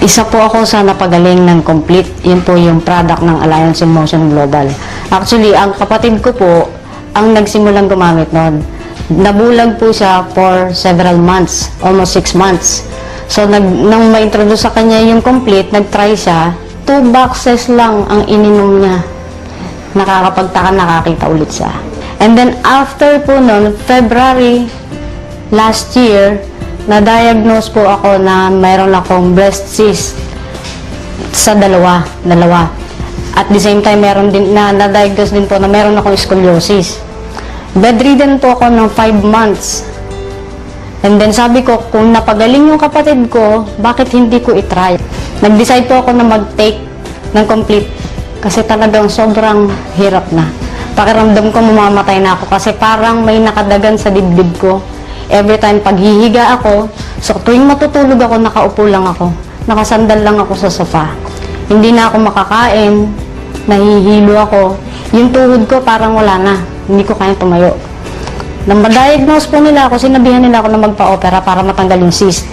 Isa po ako sa napagaling ng Complete. Yun po yung product ng Alliance in Motion Global. Actually, ang kapatid ko po, ang nagsimulang gumamit noon. Nabulag po siya for several months, almost 6 months. So, nang ma-introduce sa kanya yung Complete, nag-try siya, 2 boxes lang ang ininom niya. Nakakapagtaka, nakakita ulit siya. And then, after po noon, February last year, na-diagnose po ako na mayroon akong breast cyst sa dalawa. At the same time, meron din na-diagnose din po na meron akong scoliosis. Bedridden po ako ng 5 months. And then sabi ko, kung napagaling yung kapatid ko, bakit hindi ko itry? Nag-decide po ako na mag-take ng Complete kasi talagang sobrang hirap na. Pakiramdam ko mamamatay na ako kasi parang may nakadagan sa dibdib ko. Every time paghihiga ako, so tuwing matutulog ako, nakaupo lang ako. Nakasandal lang ako sa sofa. Hindi na ako makakain, nahihilo ako. Yung tuhod ko parang wala na, hindi ko kaya tumayo. Nang ma-diagnose po nila ako, sinabihan nila ako na magpa-opera para matanggal yung cyst.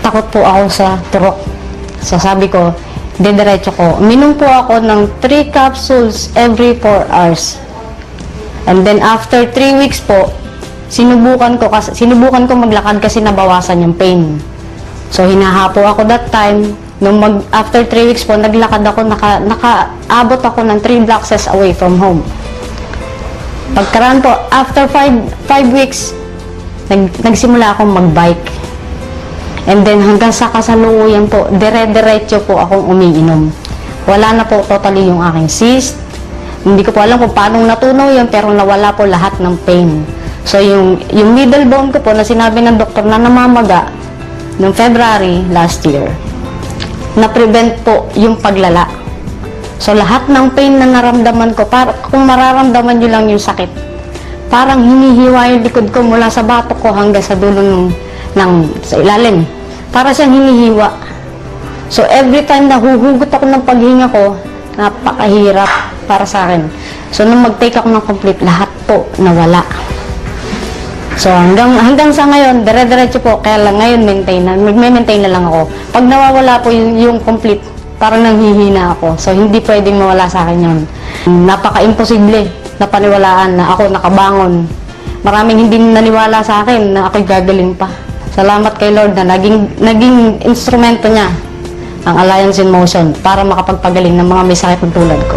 Takot po ako sa turok. So sabi ko, didiretso ko. Minom po ako ng 3 capsules every 4 hours. And then after 3 weeks po, sinubukan ko maglakad kasi nabawasan yung pain. So hinahapo ako that time. After 3 weeks po, naglakad ako, nakaabot ako ng 3 blocks away from home. Pagkaraan po, after 5 weeks, nagsimula akong magbike. And then hanggang sa kasalukuyan po, dire-diretso po akong umiinom. Wala na po totally yung aking cyst. Hindi ko po alam kung paano natunaw yun, pero nawala po lahat ng pain. So, yung middle bone ko po na sinabi ng doktor na namamaga noong February last year, na-prevent po yung paglala. So, lahat ng pain na naramdaman ko, kung mararamdaman nyo lang yung sakit, parang hinihiwa yung likod ko mula sa batok ko hanggang sa dulo sa ilalim. Para siyang hinihiwa. So, every time na huhugot ako ng paghinga ko, napakahirap para sa akin. So, nung mag-take ako ng Complete, lahat po nawala. So, hanggang sa ngayon, dire-diretso po, kaya lang ngayon magme-maintain na lang ako. Pag nawawala po yung Complete, parang nanghihina ako. So, hindi pwedeng mawala sa akin yun. Napaka-imposible na paniwalaan na ako nakabangon. Maraming hindi naniwala sa akin na ako'y gagaling pa. Salamat kay Lord na naging instrumento niya ang Alliance in Motion para makapagpagaling ng mga may sakit tulad ko.